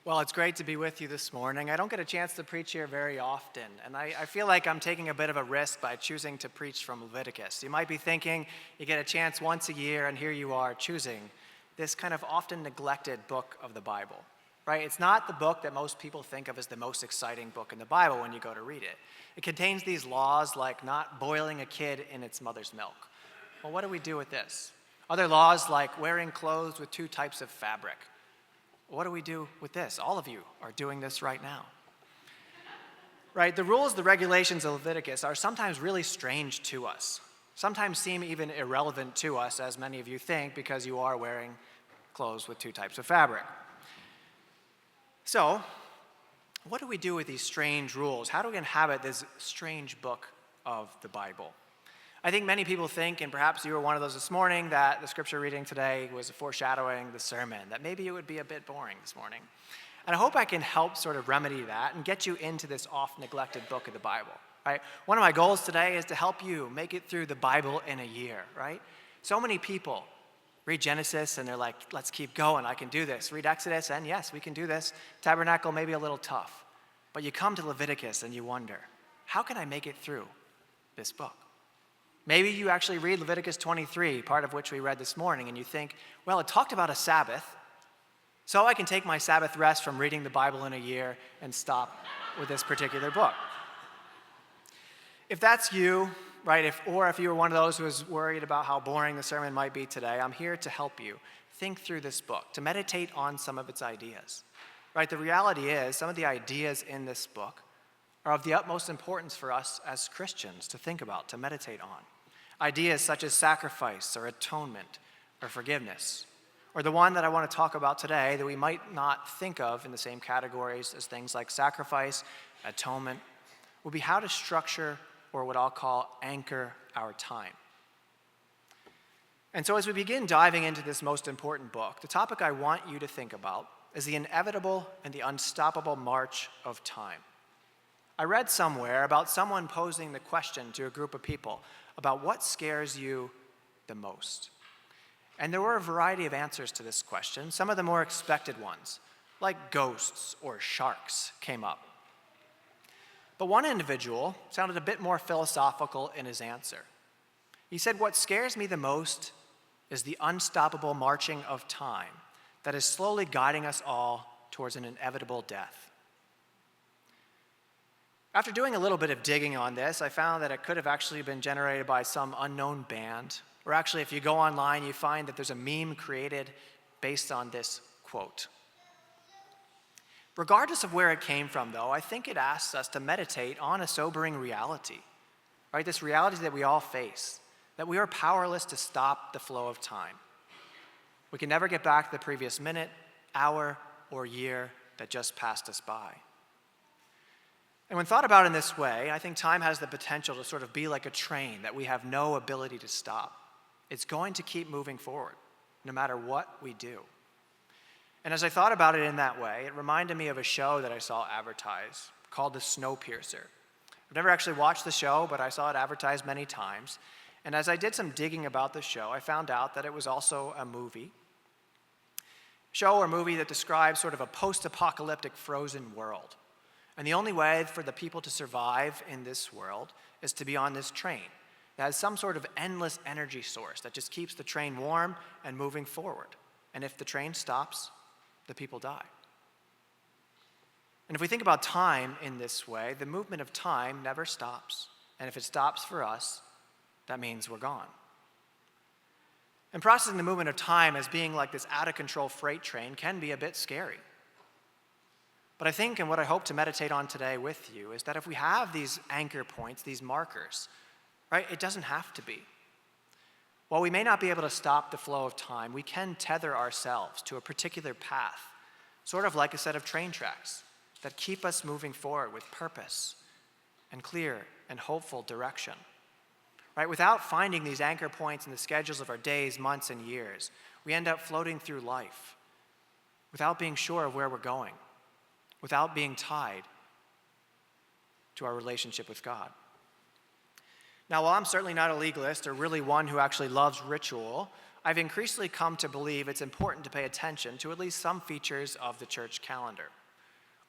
Well, it's great to be with you this morning. I don't get a chance to preach here very often, and I feel like I'm taking a bit of a risk by choosing to preach from Leviticus. You might be thinking you get a chance once a year, and here you are choosing this kind of often neglected book of the Bible, right? It's not the book that most people think of as the most exciting book in the Bible when you go to read it. It contains these laws like not boiling a kid in its mother's milk. Well, what do we do with this? Other laws like wearing clothes with two types of fabric. What do we do with this? All of you are doing this right now. Right? The rules, the regulations of Leviticus are sometimes really strange to us. Sometimes seem even irrelevant to us, as many of you think, because you are wearing clothes with two types of fabric. So, what do we do with these strange rules? How do we inhabit this strange book of the Bible? I think many people think, and perhaps you were one of those this morning, that the scripture reading today was foreshadowing the sermon, that maybe it would be a bit boring this morning. And I hope I can help sort of remedy that and get you into this oft-neglected book of the Bible, right? One of my goals today is to help you make it through the Bible in a year, right? So many people read Genesis and they're like, let's keep going, I can do this. Read Exodus and yes, we can do this. Tabernacle may be a little tough. But you come to Leviticus and you wonder, how can I make it through this book? Maybe you actually read Leviticus 23, part of which we read this morning, and you think, well, it talked about a Sabbath, so I can take my Sabbath rest from reading the Bible in a year and stop with this particular book. If that's you, right, if you were one of those who was worried about how boring the sermon might be today, I'm here to help you think through this book, to meditate on some of its ideas. Right, the reality is some of the ideas in this book are of the utmost importance for us as Christians to think about, to meditate on. Ideas such as sacrifice or atonement or forgiveness, or the one that I want to talk about today that we might not think of in the same categories as things like sacrifice, atonement, will be how to structure or what I'll call anchor our time. And so as we begin diving into this most important book, the topic I want you to think about is the inevitable and the unstoppable march of time. I read somewhere about someone posing the question to a group of people about what scares you the most. And there were a variety of answers to this question. Some of the more expected ones, like ghosts or sharks, came up. But one individual sounded a bit more philosophical in his answer. He said, what scares me the most is the unstoppable marching of time that is slowly guiding us all towards an inevitable death. After doing a little bit of digging on this, I found that it could have actually been generated by some unknown band, or actually if you go online, you find that there's a meme created based on this quote. Regardless of where it came from, though, I think it asks us to meditate on a sobering reality, right? This reality that we all face, that we are powerless to stop the flow of time. We can never get back to the previous minute, hour, or year that just passed us by. And when thought about in this way, I think time has the potential to sort of be like a train that we have no ability to stop. It's going to keep moving forward, no matter what we do. And as I thought about it in that way, it reminded me of a show that I saw advertised called The Snowpiercer. I've never actually watched the show, but I saw it advertised many times. And as I did some digging about the show, I found out that it was also a movie that describes sort of a post-apocalyptic frozen world. And the only way for the people to survive in this world is to be on this train that has some sort of endless energy source that just keeps the train warm and moving forward. And if the train stops, the people die. And if we think about time in this way, the movement of time never stops. And if it stops for us, that means we're gone. And processing the movement of time as being like this out-of-control freight train can be a bit scary. But I think, and what I hope to meditate on today with you, is that if we have these anchor points, these markers, right, it doesn't have to be. While we may not be able to stop the flow of time, we can tether ourselves to a particular path, sort of like a set of train tracks that keep us moving forward with purpose and clear and hopeful direction. Right? Without finding these anchor points in the schedules of our days, months, and years, we end up floating through life without being sure of where we're going, without being tied to our relationship with God. Now, while I'm certainly not a legalist or really one who actually loves ritual, I've increasingly come to believe it's important to pay attention to at least some features of the church calendar.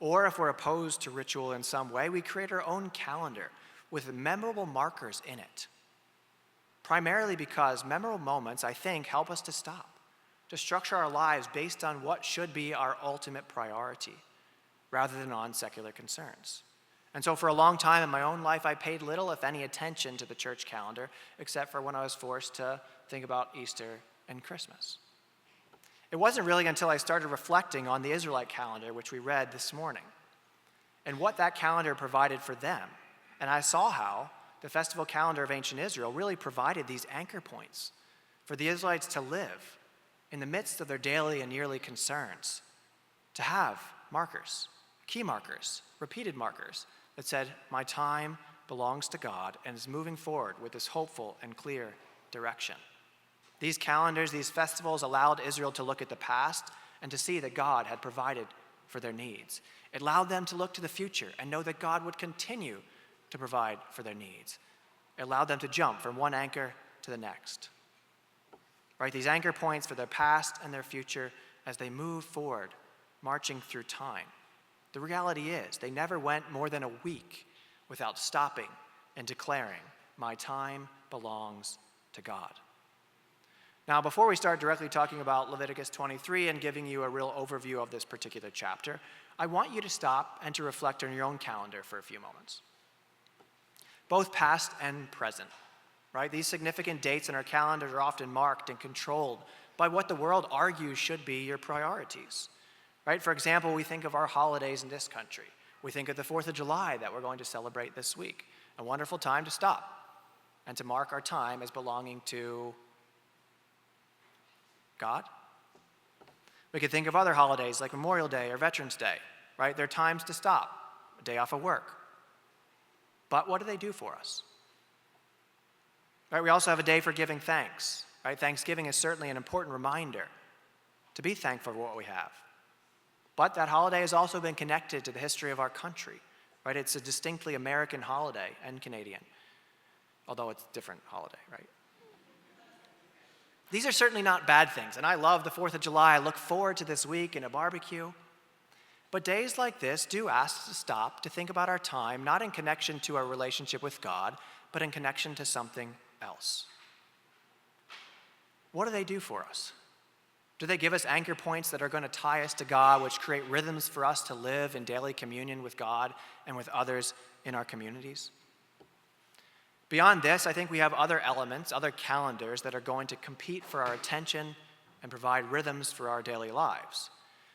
Or if we're opposed to ritual in some way, we create our own calendar with memorable markers in it. Primarily because memorable moments, I think, help us to stop, to structure our lives based on what should be our ultimate priority, rather than on secular concerns. And so for a long time in my own life, I paid little, if any, attention to the church calendar, except for when I was forced to think about Easter and Christmas. It wasn't really until I started reflecting on the Israelite calendar, which we read this morning, and what that calendar provided for them. And I saw how the festival calendar of ancient Israel really provided these anchor points for the Israelites to live in the midst of their daily and yearly concerns, to have markers, key markers, repeated markers that said, my time belongs to God and is moving forward with this hopeful and clear direction. These calendars, these festivals allowed Israel to look at the past and to see that God had provided for their needs. It allowed them to look to the future and know that God would continue to provide for their needs. It allowed them to jump from one anchor to the next. Right? These anchor points for their past and their future as they move forward, marching through time. The reality is, they never went more than a week without stopping and declaring, my time belongs to God. Now, before we start directly talking about Leviticus 23 and giving you a real overview of this particular chapter, I want you to stop and to reflect on your own calendar for a few moments. Both past and present, right? These significant dates in our calendars are often marked and controlled by what the world argues should be your priorities, right? For example, we think of our holidays in this country. We think of the 4th of July that we're going to celebrate this week, a wonderful time to stop and to mark our time as belonging to God. We could think of other holidays like Memorial Day or Veterans Day, right? They're times to stop, a day off of work. But what do they do for us? Right, we also have a day for giving thanks. Right? Thanksgiving is certainly an important reminder to be thankful for what we have. But that holiday has also been connected to the history of our country. Right? It's a distinctly American holiday and Canadian, although it's a different holiday, right? These are certainly not bad things, and I love the 4th of July. I look forward to this week and a barbecue. But days like this do ask us to stop, to think about our time, not in connection to our relationship with God, but in connection to something else. What do they do for us? Do they give us anchor points that are going to tie us to God, which create rhythms for us to live in daily communion with God and with others in our communities? Beyond this, I think we have other elements, other calendars that are going to compete for our attention and provide rhythms for our daily lives.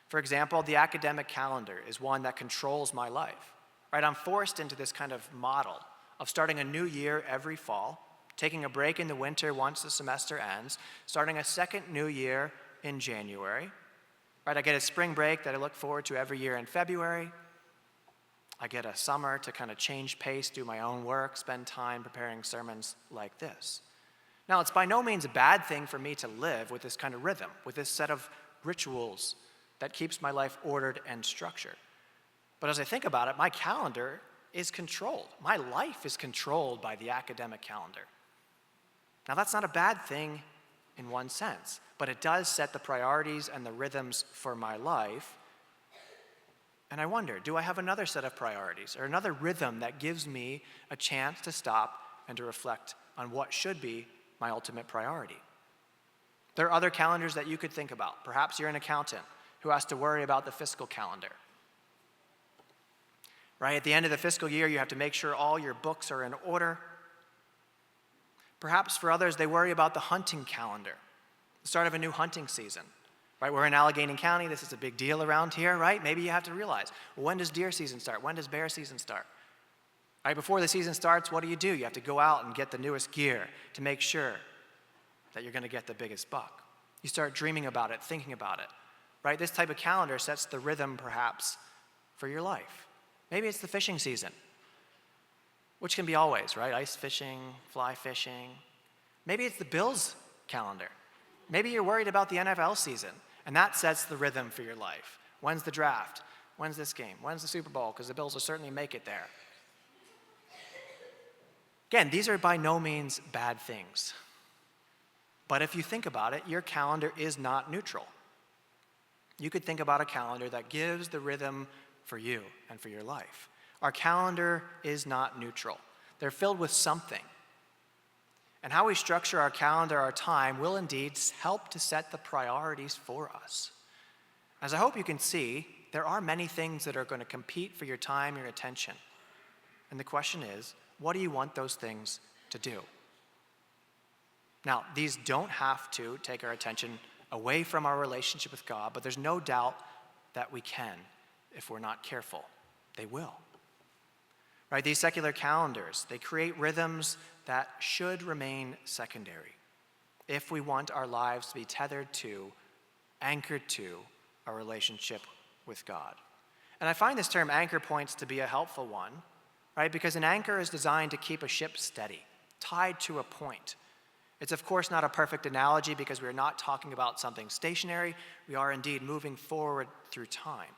For example, the academic calendar is one that controls my life. Right? I'm forced into this kind of model of starting a new year every fall, taking a break in the winter once the semester ends, starting a second new year in January. Right? I get a spring break that I look forward to every year in February. I get a summer to kind of change pace, do my own work, spend time preparing sermons like this. Now, it's by no means a bad thing for me to live with this kind of rhythm, with this set of rituals that keeps my life ordered and structured. But as I think about it, my calendar is controlled. My life is controlled by the academic calendar. Now, that's not a bad thing in one sense, but it does set the priorities and the rhythms for my life. And I wonder, do I have another set of priorities or another rhythm that gives me a chance to stop and to reflect on what should be my ultimate priority? There are other calendars that you could think about. Perhaps you're an accountant who has to worry about the fiscal calendar. Right? At the end of the fiscal year, you have to make sure all your books are in order. Perhaps for others, they worry about the hunting calendar, the start of a new hunting season. Right? We're in Allegheny County. This is a big deal around here, right? Maybe you have to realize, well, when does deer season start? When does bear season start? Right? Before the season starts, what do? You have to go out and get the newest gear to make sure that you're going to get the biggest buck. You start dreaming about it, thinking about it. Right? This type of calendar sets the rhythm, perhaps, for your life. Maybe it's the fishing season, which can be always, right? Ice fishing, fly fishing. Maybe it's the Bills calendar. Maybe you're worried about the NFL season, and that sets the rhythm for your life. When's the draft? When's this game? When's the Super Bowl? Because the Bills will certainly make it there. Again, these are by no means bad things. But if you think about it, your calendar is not neutral. You could think about a calendar that gives the rhythm for you and for your life. Our calendar is not neutral. They're filled with something. And how we structure our calendar, our time, will indeed help to set the priorities for us. As I hope you can see, there are many things that are going to compete for your time, your attention. And the question is, what do you want those things to do? Now, these don't have to take our attention away from our relationship with God, but there's no doubt that we can if we're not careful. They will. Right? These secular calendars, they create rhythms that should remain secondary if we want our lives to be tethered to, anchored to, our relationship with God. And I find this term anchor points to be a helpful one, right? Because an anchor is designed to keep a ship steady, tied to a point. It's of course not a perfect analogy because we're not talking about something stationary. We are indeed moving forward through time.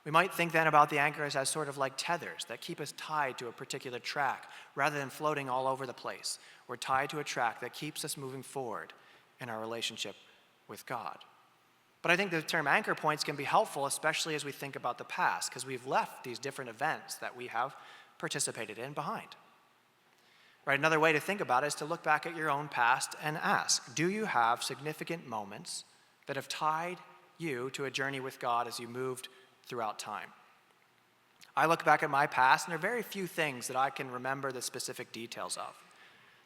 We might think then about the anchors as sort of like tethers that keep us tied to a particular track rather than floating all over the place. We're tied to a track that keeps us moving forward in our relationship with God. But I think the term anchor points can be helpful, especially as we think about the past, because we've left these different events that we have participated in behind. Right? Another way to think about it is to look back at your own past and ask, do you have significant moments that have tied you to a journey with God as you moved throughout time? I look back at my past, and there are very few things that I can remember the specific details of.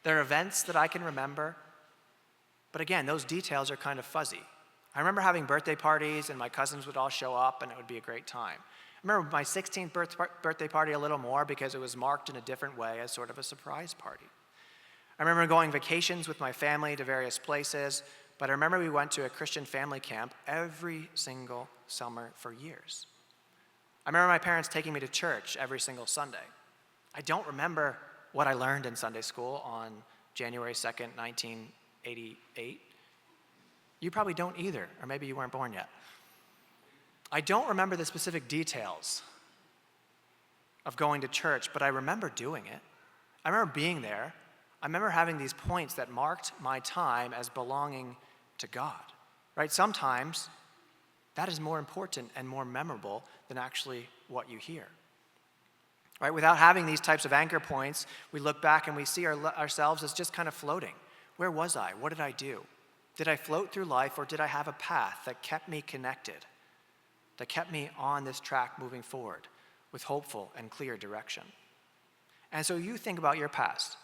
There are events that I can remember, but again, those details are kind of fuzzy. I remember having birthday parties, and my cousins would all show up, and it would be a great time. I remember my 16th birthday party a little more because it was marked in a different way as sort of a surprise party. I remember going vacations with my family to various places, but I remember we went to a Christian family camp every single summer for years. I remember my parents taking me to church every single Sunday. I don't remember what I learned in Sunday school on January 2nd, 1988. You probably don't either, or maybe you weren't born yet. I don't remember the specific details of going to church, but I remember doing it. I remember being there. I remember having these points that marked my time as belonging to God, right? Sometimes that is more important and more memorable than actually what you hear, right? Without having these types of anchor points, we look back and we see ourselves as just kind of floating. Where was I? What did I do? Did I float through life, or did I have a path that kept me connected, that kept me on this track moving forward with hopeful and clear direction? And so you think about your past.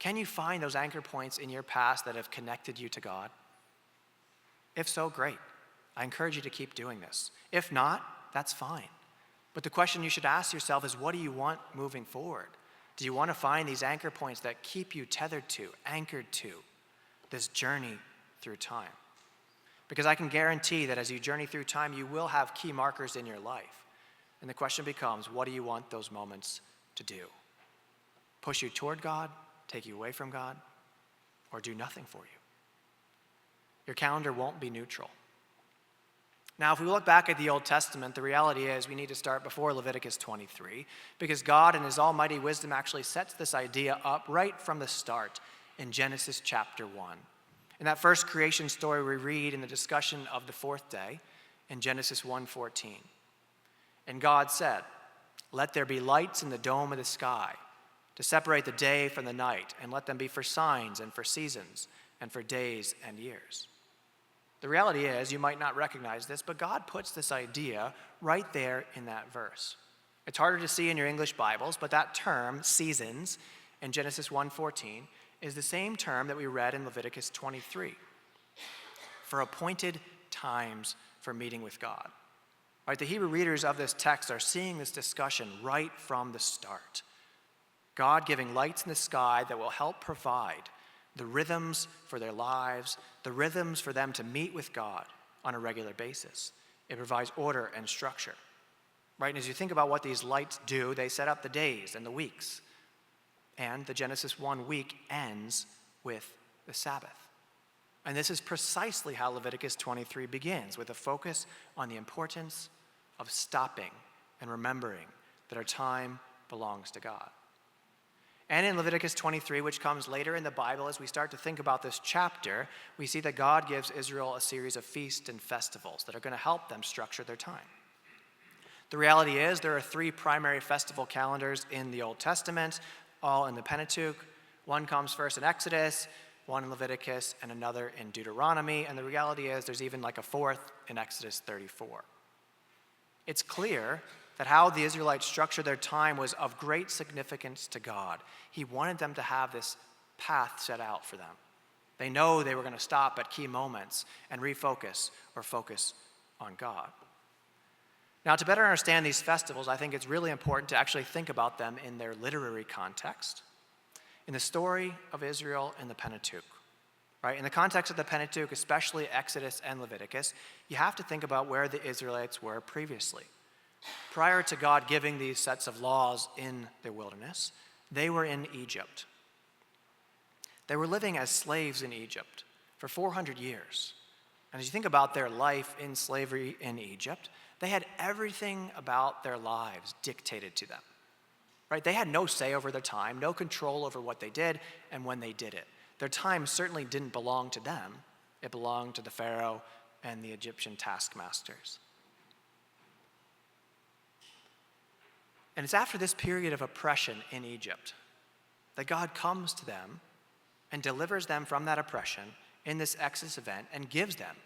Can you find those anchor points in your past that have connected you to God? If so, great. I encourage you to keep doing this. If not, that's fine. But the question you should ask yourself is, what do you want moving forward? Do you want to find these anchor points that keep you tethered to, anchored to this journey through time? Because I can guarantee that as you journey through time, you will have key markers in your life. And the question becomes, what do you want those moments to do? Push you toward God, take you away from God, or do nothing for you? Your calendar won't be neutral. Now, if we look back at the Old Testament, the reality is we need to start before Leviticus 23, because God in his almighty wisdom actually sets this idea up right from the start in Genesis chapter 1. In that first creation story, we read in the discussion of the fourth day in Genesis 1:14. And God said, "Let there be lights in the dome of the sky to separate the day from the night, and let them be for signs and for seasons and for days and years." The reality is, you might not recognize this, but God puts this idea right there in that verse. It's harder to see in your English Bibles, but that term, seasons, in Genesis 1:14, is the same term that we read in Leviticus 23, for appointed times for meeting with God. Right, the Hebrew readers of this text are seeing this discussion right from the start. God giving lights in the sky that will help provide the rhythms for their lives, the rhythms for them to meet with God on a regular basis. It provides order and structure. Right, and as you think about what these lights do, they set up the days and the weeks. And the Genesis 1 week ends with the Sabbath. And this is precisely how Leviticus 23 begins, with a focus on the importance of stopping and remembering that our time belongs to God. And in Leviticus 23, which comes later in the Bible, as we start to think about this chapter, we see that God gives Israel a series of feasts and festivals that are going to help them structure their time. The reality is there are 3 primary festival calendars in the Old Testament, all in the Pentateuch. One comes first in Exodus, one in Leviticus, and another in Deuteronomy. And the reality is there's even like a 4th in Exodus 34. It's clear that how the Israelites structured their time was of great significance to God. He wanted them to have this path set out for them. They know they were going to stop at key moments and refocus or focus on God. Now, to better understand these festivals, I think it's really important to actually think about them in their literary context, in the story of Israel in the Pentateuch. Right? In the context of the Pentateuch, especially Exodus and Leviticus, you have to think about where the Israelites were previously. Prior to God giving these sets of laws in the wilderness, they were in Egypt. They were living as slaves in Egypt for 400 years. And as you think about their life in slavery in Egypt, they had everything about their lives dictated to them. Right? They had no say over their time, no control over what they did and when they did it. Their time certainly didn't belong to them. It belonged to the Pharaoh and the Egyptian taskmasters. And it's after this period of oppression in Egypt that God comes to them and delivers them from that oppression in this Exodus event and gives them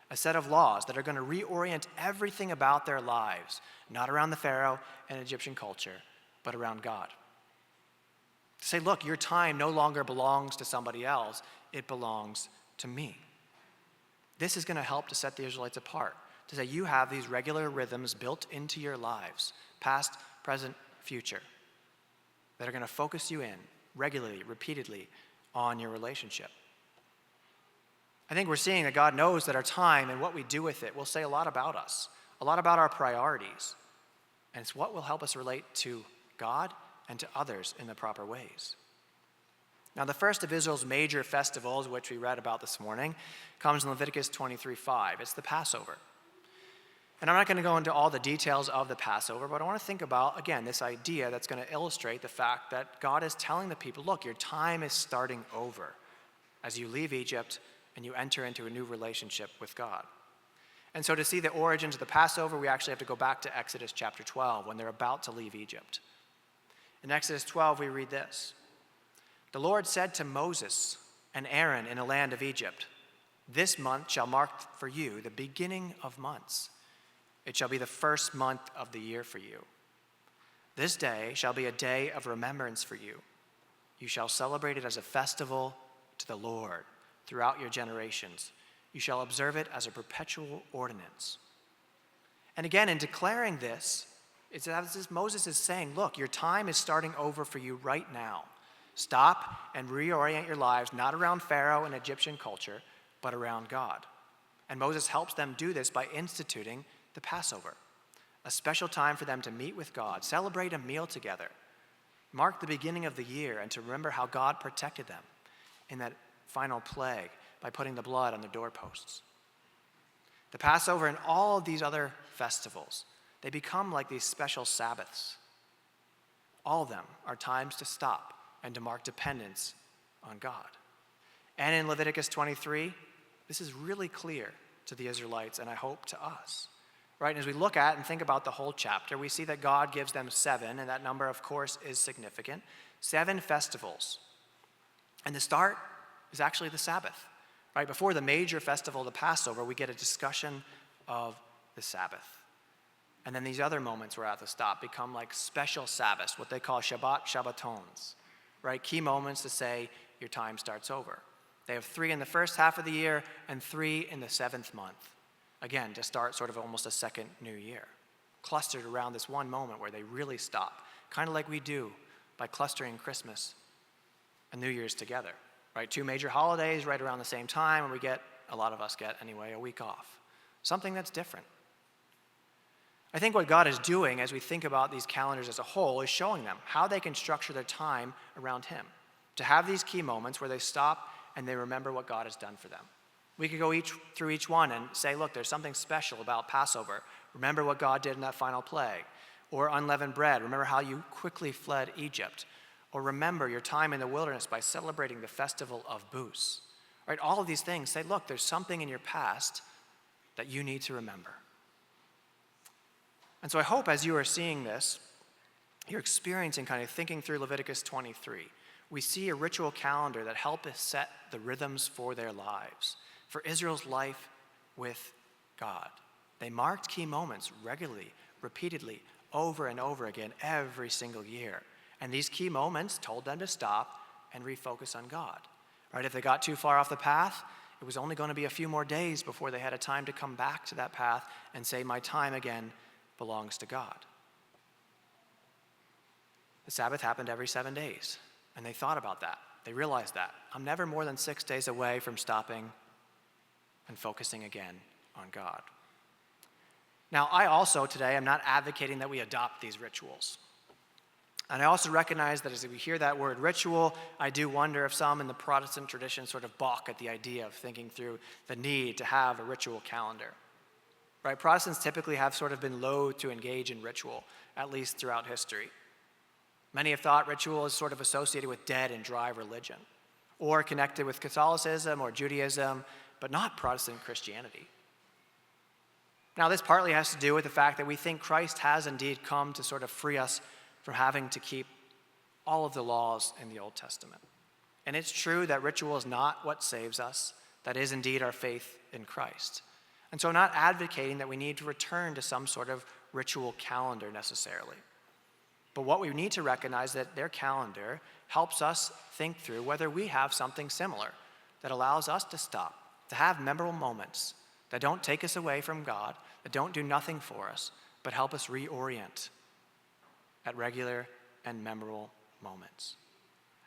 a set of laws that are going to reorient everything about their lives, not around the Pharaoh and Egyptian culture, but around God. To say, look, your time no longer belongs to somebody else, it belongs to me. This is going to help to set the Israelites apart, to say you have these regular rhythms built into your lives, past, present, future, that are going to focus you in regularly, repeatedly on your relationship. I think we're seeing that God knows that our time and what we do with it will say a lot about us, a lot about our priorities, and it's what will help us relate to God and to others in the proper ways. Now, the first of Israel's major festivals, which we read about this morning, comes in Leviticus 23:5. It's the Passover. And I'm not going to go into all the details of the Passover, but I want to think about, again, this idea that's going to illustrate the fact that God is telling the people, look, your time is starting over as you leave Egypt and you enter into a new relationship with God. And so to see the origins of the Passover, we actually have to go back to Exodus chapter 12 when they're about to leave Egypt. In Exodus 12, we read this. The Lord said to Moses and Aaron in the land of Egypt, this month shall mark for you the beginning of months. It shall be the first month of the year for you. This day shall be a day of remembrance for you. You shall celebrate it as a festival to the Lord throughout your generations. You shall observe it as a perpetual ordinance. And again, in declaring this, it's as Moses is saying, look, your time is starting over for you right now. Stop and reorient your lives, not around Pharaoh and Egyptian culture, but around God. And Moses helps them do this by instituting the Passover, a special time for them to meet with God, celebrate a meal together, mark the beginning of the year, and to remember how God protected them in that final plague by putting the blood on the doorposts. The Passover and all of these other festivals, they become like these special Sabbaths. All of them are times to stop and to mark dependence on God. And in Leviticus 23, this is really clear to the Israelites, and I hope to us. Right, and as we look at and think about the whole chapter, we see that God gives them 7, and that number, of course, is significant. 7 festivals. And the start is actually the Sabbath. Right, before the major festival of the Passover, we get a discussion of the Sabbath. And then these other moments we're at the stop become like special Sabbaths, what they call Shabbat, Shabbatons. Right, key moments to say your time starts over. They have 3 in the first half of the year and 3 in the 7th month. Again, to start sort of almost a second new year, clustered around this one moment where they really stop, kind of like we do by clustering Christmas and New Year's together, right? 2 major holidays right around the same time, and we get, a lot of us get anyway, a week off. Something that's different. I think what God is doing as we think about these calendars as a whole is showing them how they can structure their time around Him, to have these key moments where they stop and they remember what God has done for them. We could go through each one and say, look, there's something special about Passover. Remember what God did in that final plague. Or unleavened bread. Remember how you quickly fled Egypt. Or remember your time in the wilderness by celebrating the festival of booths. Right? All of these things say, look, there's something in your past that you need to remember. And so I hope as you are seeing this, you're experiencing kind of thinking through Leviticus 23. We see a ritual calendar that helps us set the rhythms for their lives, for Israel's life with God. They marked key moments regularly, repeatedly, over and over again every single year. And these key moments told them to stop and refocus on God. Right? If they got too far off the path, it was only going to be a few more days before they had a time to come back to that path and say, my time again belongs to God. The Sabbath happened every 7 days, and they thought about that. They realized that. I'm never more than 6 days away from stopping and focusing again on God. Now, I also today am not advocating that we adopt these rituals. And I also recognize that as we hear that word ritual, I do wonder if some in the Protestant tradition sort of balk at the idea of thinking through the need to have a ritual calendar. Right? Protestants typically have sort of been loath to engage in ritual, at least throughout history. Many have thought ritual is sort of associated with dead and dry religion, or connected with Catholicism or Judaism, but not Protestant Christianity. Now, this partly has to do with the fact that we think Christ has indeed come to sort of free us from having to keep all of the laws in the Old Testament. And it's true that ritual is not what saves us. That is indeed our faith in Christ. And so I'm not advocating that we need to return to some sort of ritual calendar necessarily. But what we need to recognize that their calendar helps us think through whether we have something similar that allows us to stop, to have memorable moments that don't take us away from God, that don't do nothing for us, but help us reorient at regular and memorable moments.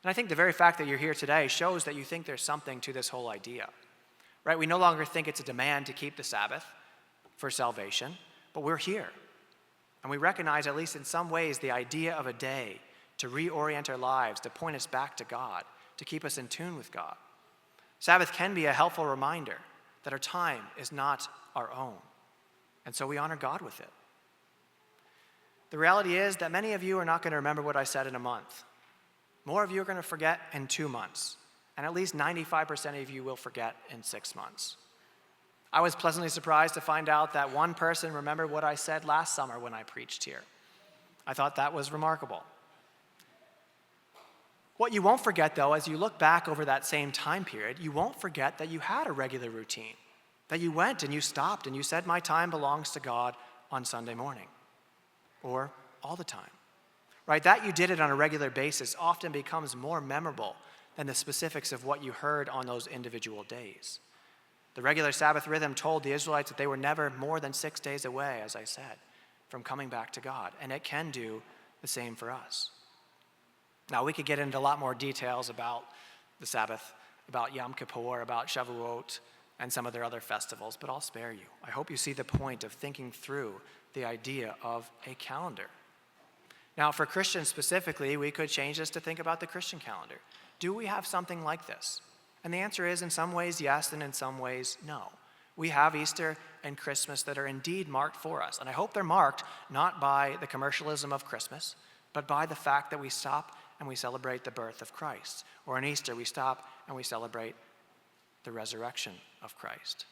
And I think the very fact that you're here today shows that you think there's something to this whole idea. Right? We no longer think it's a demand to keep the Sabbath for salvation, but we're here. And we recognize, at least in some ways, the idea of a day to reorient our lives, to point us back to God, to keep us in tune with God. Sabbath can be a helpful reminder that our time is not our own, and so we honor God with it. The reality is that many of you are not going to remember what I said in a month. More of you are going to forget in 2 months, and at least 95% of you will forget in 6 months. I was pleasantly surprised to find out that one person remembered what I said last summer when I preached here. I thought that was remarkable. What you won't forget, though, as you look back over that same time period, you won't forget that you had a regular routine, that you went and you stopped and you said, my time belongs to God on Sunday morning, or all the time. Right? That you did it on a regular basis often becomes more memorable than the specifics of what you heard on those individual days. The regular Sabbath rhythm told the Israelites that they were never more than 6 days away, as I said, from coming back to God. And it can do the same for us. Now, we could get into a lot more details about the Sabbath, about Yom Kippur, about Shavuot, and some of their other festivals, but I'll spare you. I hope you see the point of thinking through the idea of a calendar. Now, for Christians specifically, we could change this to think about the Christian calendar. Do we have something like this? And the answer is, in some ways, yes, and in some ways, no. We have Easter and Christmas that are indeed marked for us. And I hope they're marked not by the commercialism of Christmas, but by the fact that we stop and we celebrate the birth of Christ. Or on Easter, we stop and we celebrate the resurrection of Christ.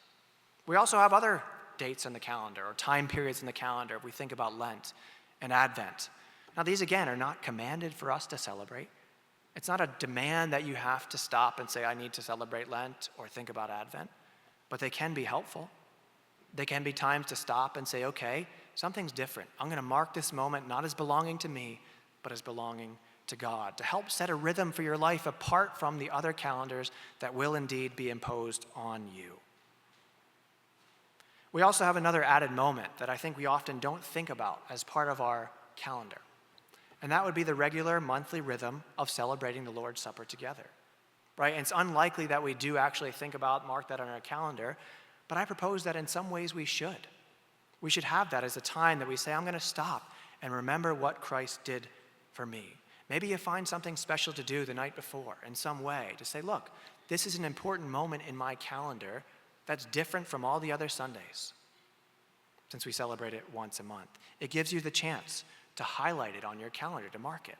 We also have other dates in the calendar, or time periods in the calendar, if we think about Lent and Advent. Now, these, again, are not commanded for us to celebrate. It's not a demand that you have to stop and say, I need to celebrate Lent or think about Advent, but they can be helpful. They can be times to stop and say, okay, something's different. I'm going to mark this moment not as belonging to me, but as belonging to God, to help set a rhythm for your life apart from the other calendars that will indeed be imposed on you. We also have another added moment that I think we often don't think about as part of our calendar. And that would be the regular monthly rhythm of celebrating the Lord's Supper together, right? And it's unlikely that we do actually mark that on our calendar, but I propose that in some ways we should. We should have that as a time that we say, I'm going to stop and remember what Christ did for me. Maybe you find something special to do the night before in some way to say, look, this is an important moment in my calendar that's different from all the other Sundays, since we celebrate it once a month. It gives you the chance to highlight it on your calendar, to mark it.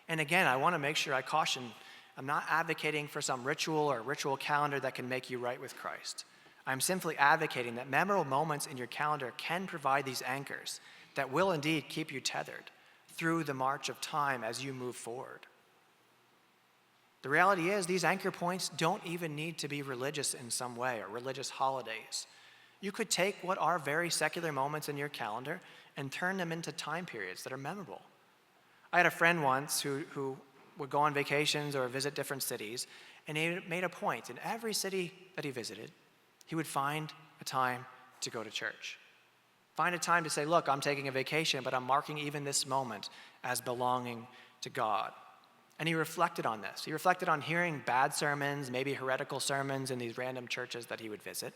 And again, I want to make sure I caution, I'm not advocating for some ritual or ritual calendar that can make you right with Christ. I'm simply advocating that memorable moments in your calendar can provide these anchors that will indeed keep you tethered through the march of time as you move forward. The reality is, these anchor points don't even need to be religious in some way or religious holidays. You could take what are very secular moments in your calendar and turn them into time periods that are memorable. I had a friend once who would go on vacations or visit different cities, and he made a point in every city that he visited, he would find a time to go to church. Find a time to say, look, I'm taking a vacation, but I'm marking even this moment as belonging to God. And he reflected on this. He reflected on hearing bad sermons, maybe heretical sermons in these random churches that he would visit.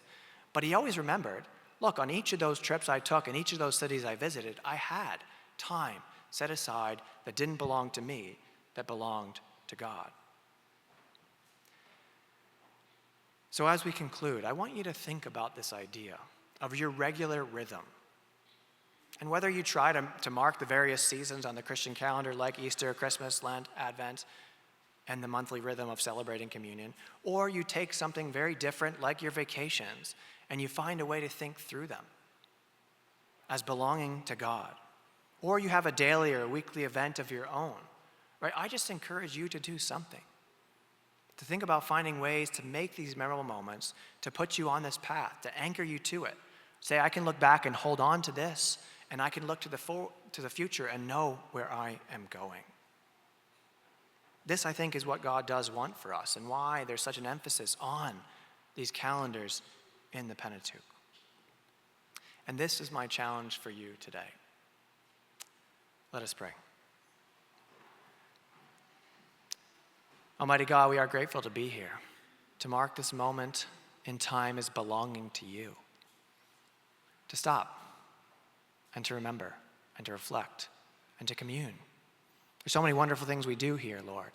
But he always remembered, look, on each of those trips I took, in each of those cities I visited, I had time set aside that didn't belong to me, that belonged to God. So as we conclude, I want you to think about this idea of your regular rhythm. And whether you try to mark the various seasons on the Christian calendar like Easter, Christmas, Lent, Advent, and the monthly rhythm of celebrating communion, or you take something very different like your vacations and you find a way to think through them as belonging to God, or you have a daily or a weekly event of your own, right? I just encourage you to do something, to think about finding ways to make these memorable moments, to put you on this path, to anchor you to it. Say, I can look back and hold on to this, and I can look to the future and know where I am going. This, I think, is what God does want for us and why there's such an emphasis on these calendars in the Pentateuch. And this is my challenge for you today. Let us pray. Almighty God, we are grateful to be here, to mark this moment in time as belonging to you, to stop and to remember and to reflect and to commune. There's so many wonderful things we do here, Lord,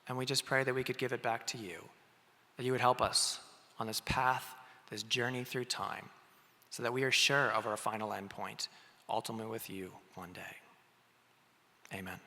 and we just pray that we could give it back to you, that you would help us on this path, this journey through time, so that we are sure of our final endpoint, ultimately with you one day. Amen.